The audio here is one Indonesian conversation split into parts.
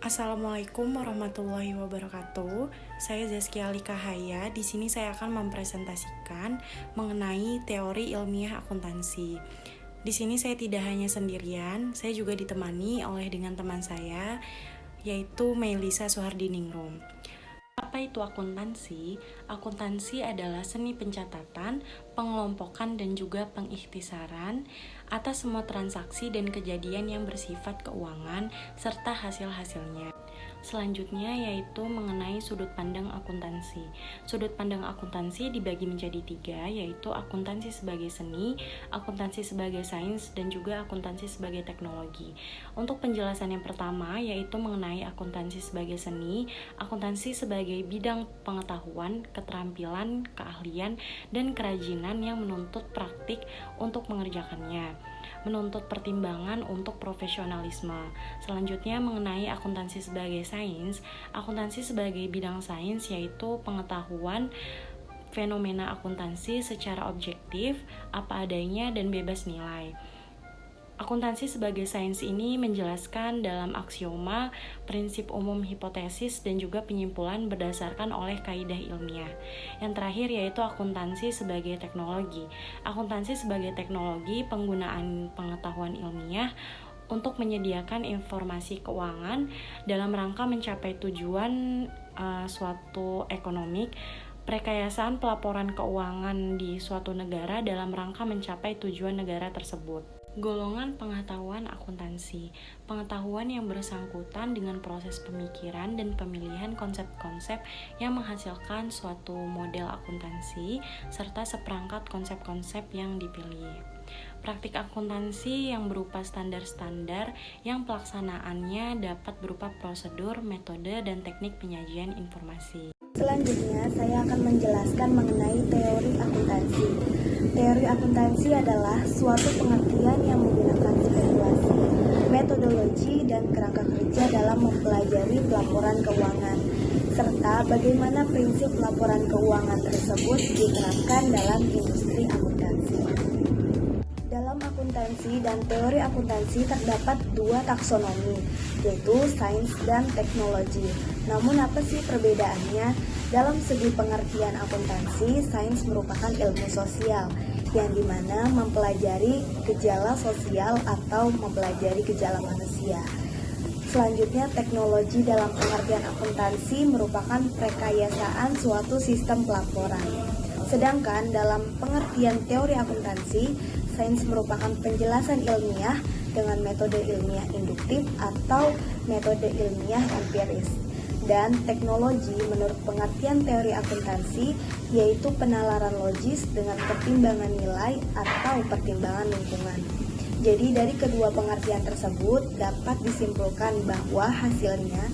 Assalamualaikum warahmatullahi wabarakatuh. Saya Zaskia Alikahaya. Di sini saya akan mempresentasikan mengenai teori ilmiah akuntansi. Di sini saya tidak hanya sendirian, saya juga ditemani oleh dengan teman saya, yaitu Melisa Suhardiningrum. Apa itu akuntansi? Akuntansi adalah seni pencatatan, pengelompokan, dan juga pengikhtisaran atas semua transaksi dan kejadian yang bersifat keuangan serta hasil-hasilnya. Selanjutnya yaitu mengenai sudut pandang akuntansi. Sudut pandang akuntansi dibagi menjadi 3, yaitu akuntansi sebagai seni, akuntansi sebagai sains, dan juga akuntansi sebagai teknologi. Untuk penjelasan yang pertama yaitu mengenai akuntansi sebagai seni. Akuntansi sebagai bidang pengetahuan, keterampilan, keahlian, dan kerajinan yang menuntut praktik untuk mengerjakannya, menuntut pertimbangan untuk profesionalisme. Selanjutnya mengenai akuntansi sebagai sains. Akuntansi sebagai bidang sains yaitu pengetahuan fenomena akuntansi secara objektif, apa adanya, dan bebas nilai. Akuntansi sebagai sains ini menjelaskan dalam aksioma, prinsip umum, hipotesis, dan juga penyimpulan berdasarkan oleh kaidah ilmiah. Yang terakhir yaitu akuntansi sebagai teknologi. Akuntansi sebagai teknologi penggunaan pengetahuan ilmiah untuk menyediakan informasi keuangan dalam rangka mencapai tujuan suatu ekonomik, perekayasaan pelaporan keuangan di suatu negara dalam rangka mencapai tujuan negara tersebut. Golongan pengetahuan akuntansi, pengetahuan yang bersangkutan dengan proses pemikiran dan pemilihan konsep-konsep yang menghasilkan suatu model akuntansi, serta seperangkat konsep-konsep yang dipilih. Praktik akuntansi yang berupa standar-standar yang pelaksanaannya dapat berupa prosedur, metode, dan teknik penyajian informasi. Selanjutnya, saya akan menjelaskan mengenai teori akuntansi. Teori akuntansi adalah suatu pengertian yang menggunakan spekulasi, metodologi, dan kerangka kerja dalam mempelajari pelaporan keuangan, serta bagaimana prinsip laporan keuangan tersebut diterapkan dalam industri akuntansi. Dalam akuntansi dan teori akuntansi terdapat 2 taksonomi, yaitu sains dan teknologi. Namun apa sih perbedaannya? Dalam segi pengertian akuntansi, sains merupakan ilmu sosial, yang dimana mempelajari gejala sosial atau mempelajari gejala manusia. Selanjutnya, teknologi dalam pengertian akuntansi merupakan rekayasaan suatu sistem pelaporan. Sedangkan dalam pengertian teori akuntansi, sains merupakan penjelasan ilmiah dengan metode ilmiah induktif atau metode ilmiah empiris. Dan teknologi menurut pengertian teori akuntansi yaitu penalaran logis dengan pertimbangan nilai atau pertimbangan lingkungan. Jadi dari kedua pengertian tersebut dapat disimpulkan bahwa hasilnya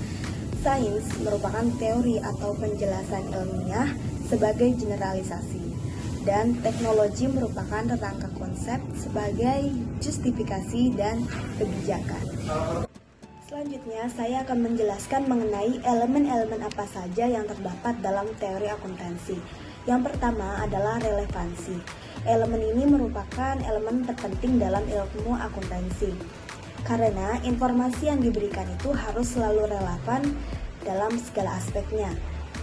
sains merupakan teori atau penjelasan ilmiah sebagai generalisasi, dan teknologi merupakan rangka konsep sebagai justifikasi dan kebijakan. Selanjutnya, saya akan menjelaskan mengenai elemen-elemen apa saja yang terdapat dalam teori akuntansi. Yang pertama adalah relevansi. Elemen ini merupakan elemen terpenting dalam ilmu akuntansi, karena informasi yang diberikan itu harus selalu relevan dalam segala aspeknya.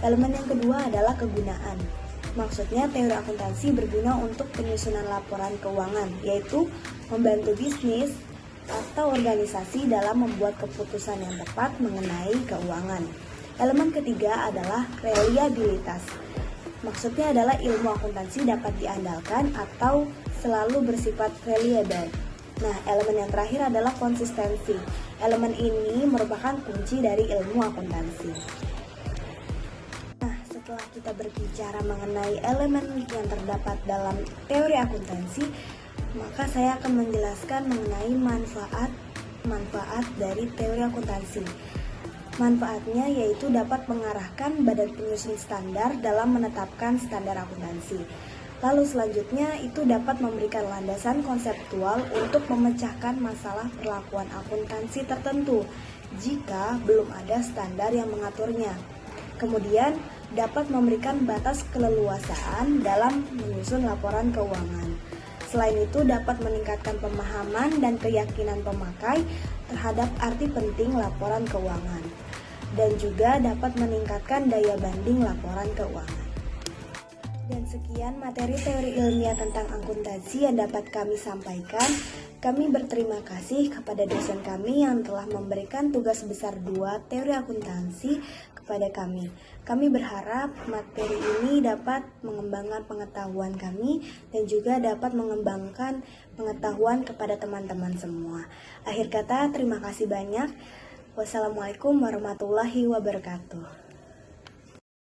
Elemen yang kedua adalah kegunaan. Maksudnya teori akuntansi berguna untuk penyusunan laporan keuangan, yaitu membantu bisnis atau organisasi dalam membuat keputusan yang tepat mengenai keuangan. Elemen ketiga adalah reliabilitas. Maksudnya adalah ilmu akuntansi dapat diandalkan atau selalu bersifat reliable. Nah, elemen yang terakhir adalah konsistensi. Elemen ini merupakan kunci dari ilmu akuntansi. Setelah kita berbicara mengenai elemen yang terdapat dalam teori akuntansi, maka saya akan menjelaskan mengenai manfaat dari teori akuntansi. Manfaatnya yaitu dapat mengarahkan badan penyusun standar dalam menetapkan standar akuntansi. Lalu selanjutnya itu dapat memberikan landasan konseptual untuk memecahkan masalah perlakuan akuntansi tertentu jika belum ada standar yang mengaturnya. Kemudian dapat memberikan batas keleluasaan dalam menyusun laporan keuangan. Selain itu dapat meningkatkan pemahaman dan keyakinan pemakai terhadap arti penting laporan keuangan dan juga dapat meningkatkan daya banding laporan keuangan. Dan sekian materi teori ilmiah tentang akuntansi yang dapat kami sampaikan. Kami berterima kasih kepada dosen kami yang telah memberikan tugas besar 2 teori akuntansi kepada kami. Kami berharap materi ini dapat mengembangkan pengetahuan kami dan juga dapat mengembangkan pengetahuan kepada teman-teman semua. Akhir kata, terima kasih banyak. Wassalamualaikum warahmatullahi wabarakatuh.